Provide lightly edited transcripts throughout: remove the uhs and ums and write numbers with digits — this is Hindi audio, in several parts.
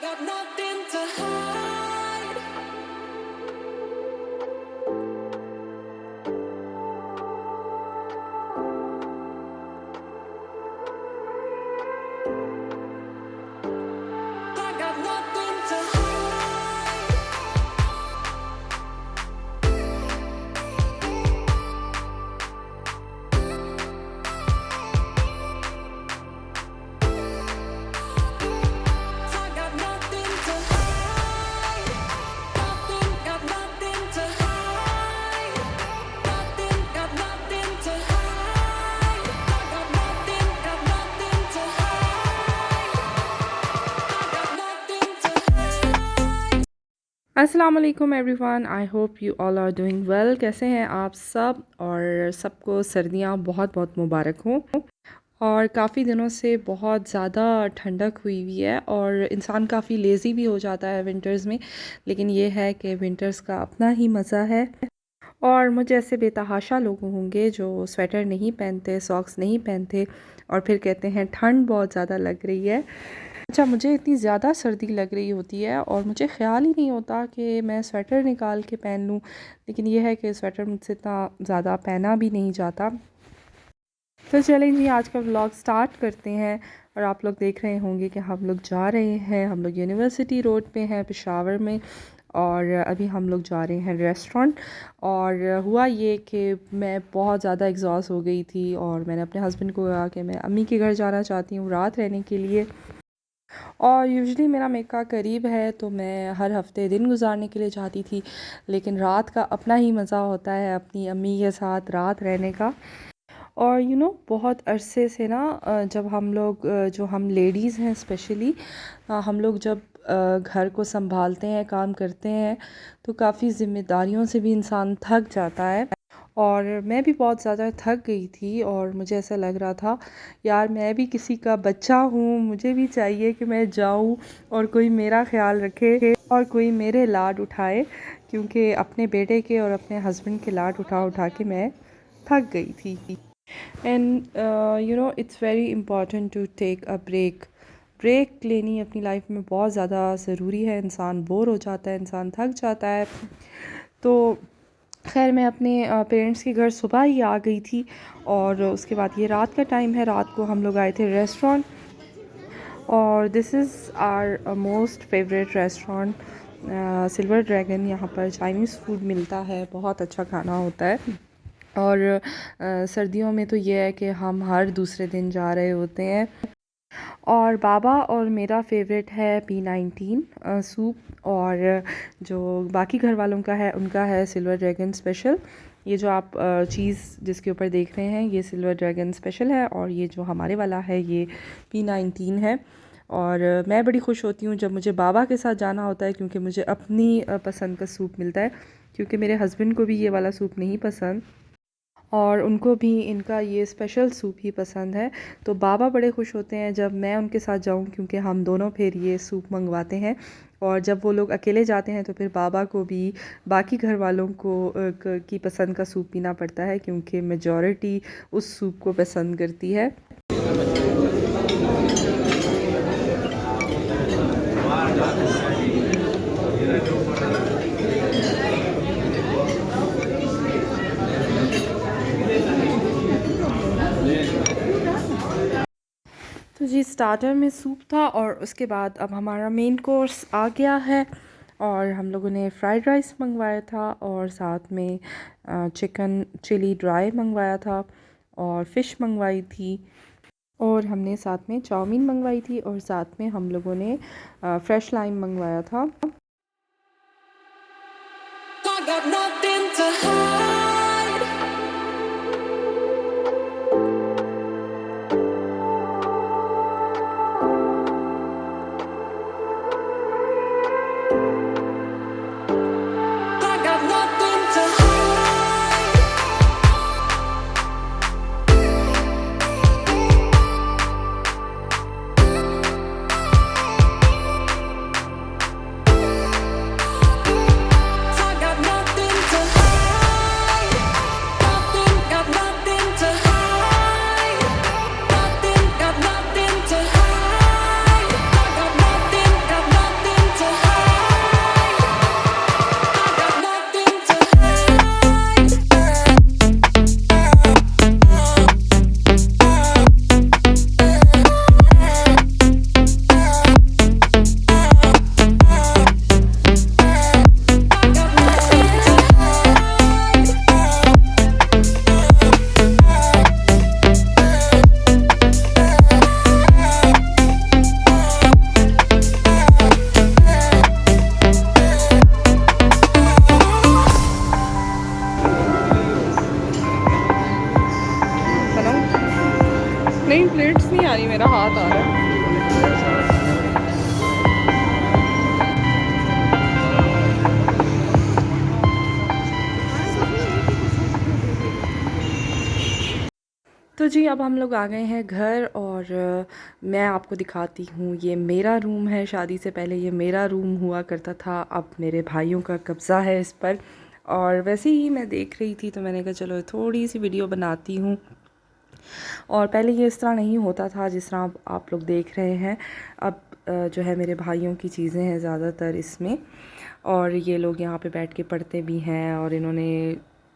got nothing to hide. I got nothing to hide. I got nothing to hide. Got nothing to hide. Got nothing to hide. I got nothing to hide. I got nothing to hide. अस्सलाम वालेकुम everyone, I hope you all are doing well. कैसे हैं आप सब? और सबको सर्दियां बहुत बहुत मुबारक हों। और काफ़ी दिनों से बहुत ज़्यादा ठंडक हुई हुई है और इंसान काफ़ी लेज़ी भी हो जाता है विंटर्स में। लेकिन ये है कि विंटर्स का अपना ही मज़ा है। और मुझे ऐसे बेतहाशा लोग होंगे जो स्वेटर नहीं पहनते, सॉक्स नहीं पहनते और फिर कहते हैं ठंड बहुत ज़्यादा लग रही है। अच्छा, मुझे इतनी ज़्यादा सर्दी लग रही होती है और मुझे ख़्याल ही नहीं होता कि मैं स्वेटर निकाल के पहन लूँ। लेकिन ये है कि स्वेटर मुझसे इतना ज़्यादा पहना भी नहीं जाता। तो चलें जी, आज का व्लॉग स्टार्ट करते हैं। और आप लोग देख रहे होंगे कि हम लोग जा रहे हैं, हम लोग यूनिवर्सिटी रोड पे हैं पेशावर में। और अभी हम लोग जा रहे हैं रेस्टोरेंट। और हुआ ये कि मैं बहुत ज़्यादा एग्जॉस्ट हो गई थी और मैंने अपने हस्बैंड को कहा कि मैं अम्मी के घर जाना चाहती हूँ रात रहने के लिए। और यूजुअली मेरा मेका करीब है तो मैं हर हफ्ते दिन गुजारने के लिए जाती थी। लेकिन रात का अपना ही मज़ा होता है अपनी अम्मी के साथ रात रहने का। और बहुत अरसे से ना जब हम लोग जो हम लेडीज़ हैं स्पेशली, हम लोग जब घर को संभालते हैं, काम करते हैं, तो काफ़ी ज़िम्मेदारियों से भी इंसान थक जाता है। और मैं भी बहुत ज़्यादा थक गई थी और मुझे ऐसा लग रहा था यार मैं भी किसी का बच्चा हूँ, मुझे भी चाहिए कि मैं जाऊँ और कोई मेरा ख्याल रखे और कोई मेरे लाड उठाए। क्योंकि अपने बेटे के और अपने हस्बैंड के लाड उठा उठा के मैं थक गई थी। And it's very important to take a break. Break लेनी अपनी लाइफ में बहुत ज़्यादा ज़रूरी है। इंसान बोर हो जाता है, इंसान थक जाता है। तो खैर मैं अपने पेरेंट्स के घर सुबह ही आ गई थी। और उसके बाद ये रात का टाइम है, रात को हम लोग आए थे रेस्टोरेंट। और this is our most favourite restaurant, silver dragon. यहाँ पर चाइनीज़ फूड मिलता है, बहुत अच्छा खाना होता है। और सर्दियों में तो ये है कि हम हर दूसरे दिन जा रहे होते हैं। और बाबा और मेरा फेवरेट है P19 सूप। और जो बाकी घर वालों का है उनका है सिल्वर ड्रैगन स्पेशल। ये जो आप चीज़ जिसके ऊपर देख रहे हैं ये सिल्वर ड्रैगन स्पेशल है और ये जो हमारे वाला है ये P19 है। और मैं बड़ी खुश होती हूँ जब मुझे बाबा के साथ जाना होता है क्योंकि मुझे अपनी पसंद का सूप मिलता है। क्योंकि मेरे हस्बैंड को भी ये वाला सूप नहीं पसंद और उनको भी इनका ये स्पेशल सूप ही पसंद है। तो बाबा बड़े खुश होते हैं जब मैं उनके साथ जाऊं क्योंकि हम दोनों फिर ये सूप मंगवाते हैं। और जब वो लोग अकेले जाते हैं तो फिर बाबा को भी बाकी घर वालों को की पसंद का सूप पीना पड़ता है क्योंकि मेजॉरिटी उस सूप को पसंद करती है। तो जी स्टार्टर में सूप था और उसके बाद अब हमारा मेन कोर्स आ गया है। और हम लोगों ने फ़्राइड राइस मंगवाया था और साथ में चिकन चिली ड्राई मंगवाया था और फ़िश मंगवाई थी। और हमने साथ में चाउमीन मंगवाई थी और साथ में हम लोगों ने फ्रेश लाइम मंगवाया था। I got nothing to hide. I got nothing to hide. I got nothing to hide. जी अब हम लोग आ गए हैं घर और मैं आपको दिखाती हूँ, ये मेरा रूम है। शादी से पहले ये मेरा रूम हुआ करता था, अब मेरे भाइयों का कब्ज़ा है इस पर। और वैसे ही मैं देख रही थी तो मैंने कहा चलो थोड़ी सी वीडियो बनाती हूँ। और पहले ये इस तरह नहीं होता था जिस तरह आप लोग देख रहे हैं। अब जो है मेरे भाइयों की चीज़ें हैं ज़्यादातर इसमें, और ये लोग यहाँ पे बैठ के पढ़ते भी हैं। और इन्होंने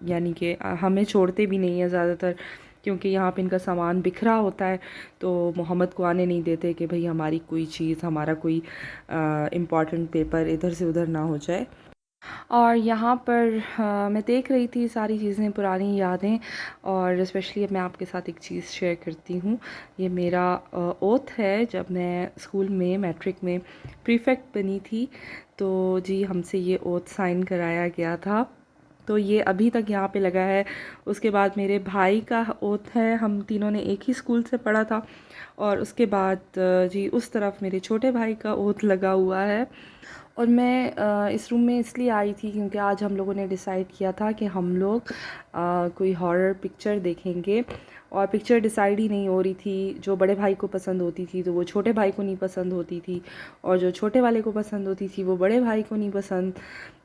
यानी कि हमें छोड़ते भी नहीं हैं ज़्यादातर, क्योंकि यहाँ पे इनका सामान बिखरा होता है, तो मोहम्मद को आने नहीं देते कि भाई हमारी कोई चीज़, हमारा कोई इम्पॉर्टेंट पेपर इधर से उधर ना हो जाए। और यहाँ पर मैं देख रही थी सारी चीज़ें, पुरानी यादें। और स्पेशली अब मैं आपके साथ एक चीज़ शेयर करती हूँ। ये मेरा ओथ है, जब मैं स्कूल में मैट्रिक में प्रीफेक्ट बनी थी तो जी हमसे ये ओथ साइन कराया गया था। तो ये अभी तक यहाँ पे लगा है। उसके बाद मेरे भाई का ओथ है, हम तीनों ने एक ही स्कूल से पढ़ा था। और उसके बाद जी उस तरफ मेरे छोटे भाई का ओथ लगा हुआ है। और मैं इस रूम में इसलिए आई थी क्योंकि आज हम लोगों ने डिसाइड किया था कि हम लोग कोई हॉरर पिक्चर देखेंगे। और पिक्चर डिसाइड ही नहीं हो रही थी। जो बड़े भाई को पसंद होती थी तो वो छोटे भाई को नहीं पसंद होती थी, और जो छोटे वाले को पसंद होती थी वो बड़े भाई को नहीं पसंद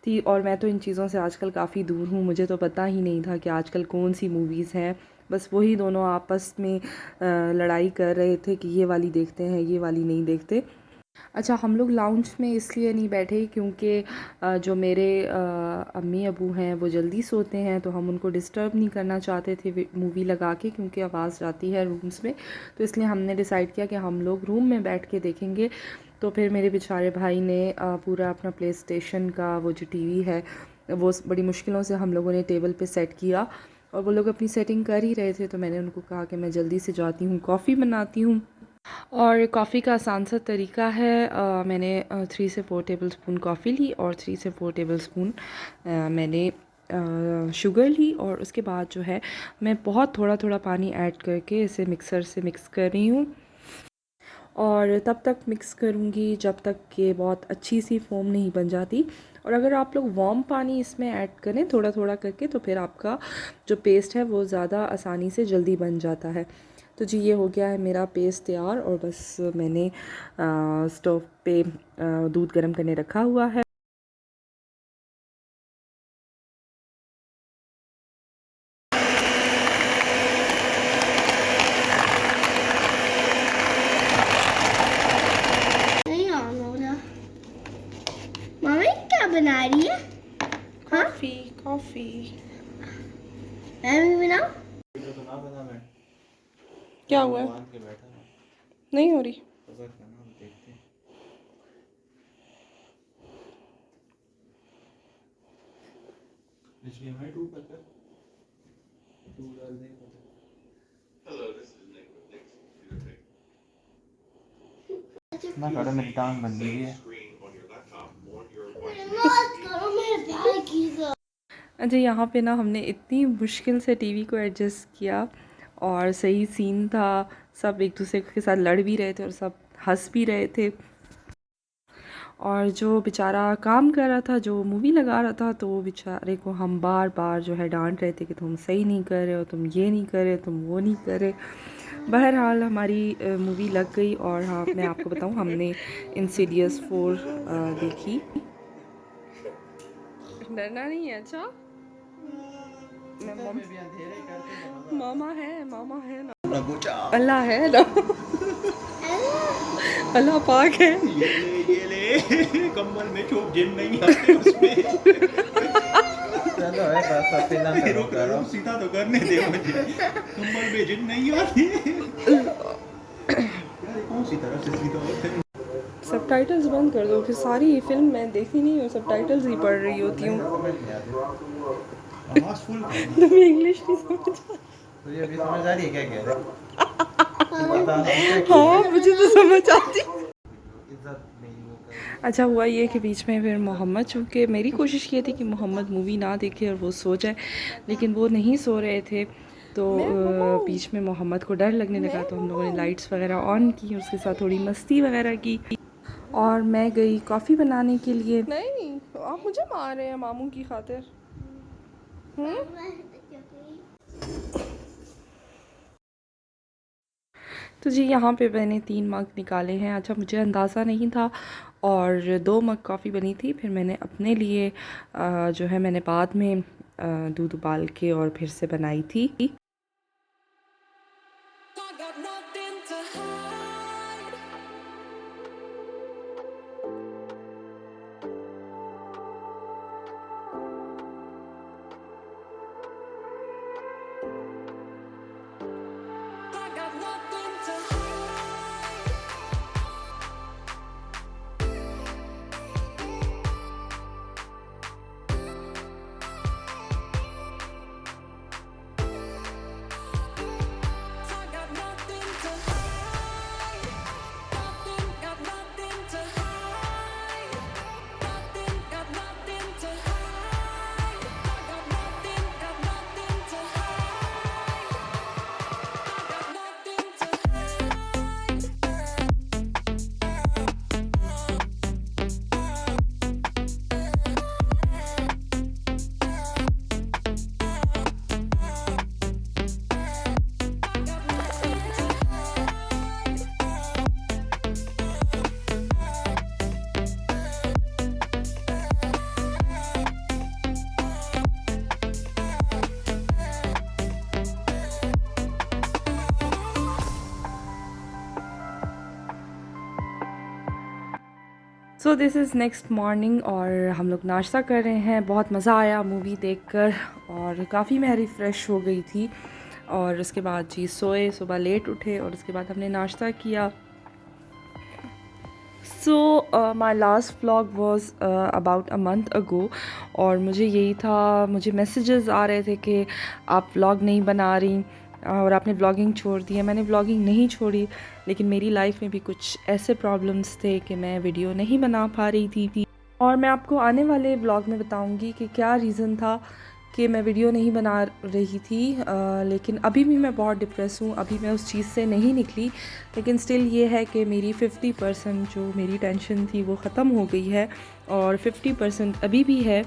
थी। और मैं तो इन चीज़ों से आजकल काफ़ी दूर हूँ, मुझे तो पता ही नहीं था कि आजकल कौन सी मूवीज़ हैं। बस वही दोनों आपस में लड़ाई कर रहे थे कि ये वाली देखते हैं, ये वाली नहीं देखते। अच्छा, हम लोग लाउंज में इसलिए नहीं बैठे क्योंकि जो मेरे अम्मी अबू हैं वो जल्दी सोते हैं, तो हम उनको डिस्टर्ब नहीं करना चाहते थे मूवी लगा के, क्योंकि आवाज़ जाती है रूम्स में। तो इसलिए हमने डिसाइड किया कि हम लोग रूम में बैठ के देखेंगे। तो फिर मेरे बेचारे भाई ने पूरा अपना प्ले स्टेशन का वो जो टीवी है वो बड़ी मुश्किलों से हम लोगों ने टेबल पे सेट किया। और वो लोग अपनी सेटिंग कर ही रहे थे, तो मैंने उनको कहा कि मैं जल्दी से जाती हूँ, कॉफ़ी बनाती हूँ। और कॉफ़ी का आसान सा तरीका है, मैंने 3 से 4 टेबल स्पून कॉफ़ी ली और 3 से 4 टेबल स्पून मैंने शुगर ली। और उसके बाद जो है मैं बहुत थोड़ा थोड़ा पानी ऐड करके इसे मिक्सर से मिक्स कर रही हूँ। और तब तक मिक्स करूँगी जब तक कि बहुत अच्छी सी फोम नहीं बन जाती। और अगर आप लोग वार्म पानी इसमें ऐड करें थोड़ा थोड़ा करके, तो फिर आपका जो पेस्ट है वो ज़्यादा आसानी से जल्दी बन जाता है। तो जी ये हो गया है मेरा पेस्ट तैयार, और बस मैंने स्टोव पे दूध गर्म करने रखा हुआ है। नहीं ऑन हो रहा। मम्मी क्या बना रही है? कॉफ़ी कॉफ़ी मैं भी बनाऊं? क्या हुआ है? नहीं हो रही। ना करो, मेरी टांग बन गई है। मत करो मेरे भाई की तो। अच्छा, यहाँ पे ना हमने इतनी मुश्किल से टीवी को एडजस्ट किया, और सही सीन था, सब एक दूसरे के साथ लड़ भी रहे थे और सब हंस भी रहे थे। और जो बेचारा काम कर रहा था, जो मूवी लगा रहा था, तो वो बेचारे को हम बार बार जो है डांट रहे थे कि तुम सही नहीं कर रहे हो, तुम ये नहीं कर रहे, तुम वो नहीं कर रहे। बहरहाल हमारी मूवी लग गई। और हाँ, मैं आपको बताऊँ, हमने इंसीडियस 4 देखी। डरना नहीं है। अच्छा, मामा है ना, अल्लाह है ना, अल्लाह पाक है। ये ले कम्बल में चोप जिन नहीं आते उसमें। चलो है बस अब ना करो करो। सीधा तो करने दे मुझे, कम्बल में जिन नहीं आती। कौन सी तरफ से सीधा होते हैं? सबटाइटल्स बंद कर दो, फिर सारी फिल्म मैं देखती नहीं हूँ, सबटाइटल्स ही पढ़ रही होती हूँ। आवाज फुल तुम्हें इंग्लिश नहीं समझ तुझे अभी समझ आ रही है क्या कह रहे? बता हाँ, मुझे तो समझ आती। इज्जत नहीं वो कर। अच्छा, हुआ ये कि बीच में फिर मोहम्मद, चूँकि मेरी कोशिश ये थी कि मोहम्मद मूवी ना देखे और वो सो जाए, लेकिन वो नहीं सो रहे थे। तो बीच में मोहम्मद को डर लगने लगा, तो हम लोगों ने लाइट्स वगैरह ऑन की और उसके साथ थोड़ी मस्ती वगैरह की। और मैं गई कॉफ़ी बनाने के लिए। नहीं, आप मुझे मार रहे हैं मामू की खातिर। मैं तो जी यहाँ पे मैंने 3 मग निकाले हैं। अच्छा मुझे अंदाज़ा नहीं था और 2 मग कॉफ़ी बनी थी। फिर मैंने अपने लिए जो है मैंने बाद में दूध उबाल के और फिर से बनाई थी। I got nothing to hide. I got nothing to hide. I got nothing to hide. Got nothing to hide. Got nothing to hide. I got nothing to hide. I got nothing to hide. So this is next morning और हम लोग नाश्ता कर रहे हैं। बहुत मज़ा आया मूवी देखकर और काफ़ी मैं रिफ़्रेश हो गई थी। और उसके बाद जी सोए, सुबह लेट उठे और उसके बाद हमने नाश्ता किया। So my last vlog was about a month ago और मुझे यही था, मुझे मैसेजेस आ रहे थे कि आप व्लॉग नहीं बना रही और आपने व्लॉगिंग छोड़ दी है। मैंने व्लॉगिंग नहीं छोड़ी, लेकिन मेरी लाइफ में भी कुछ ऐसे प्रॉब्लम्स थे कि मैं वीडियो नहीं बना पा रही थी। और मैं आपको आने वाले व्लॉग में बताऊंगी कि क्या रीज़न था कि मैं वीडियो नहीं बना रही थी। लेकिन अभी भी मैं बहुत डिप्रेस हूँ, अभी मैं उस चीज़ से नहीं निकली। लेकिन स्टिल ये है कि मेरी 50% जो मेरी टेंशन थी वो ख़त्म हो गई है और 50% अभी भी है।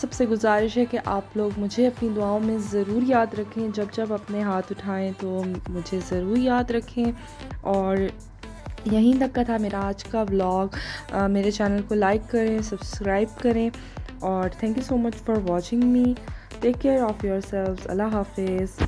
सबसे गुजारिश है कि आप लोग मुझे अपनी दुआओं में ज़रूर याद रखें। जब जब अपने हाथ उठाएं तो मुझे ज़रूर याद रखें। और यहीं तक का था मेरा आज का व्लॉग। मेरे चैनल को लाइक करें, सब्सक्राइब करें और thank you so much for watching me. Take care of your selves. Allah हाफिज़।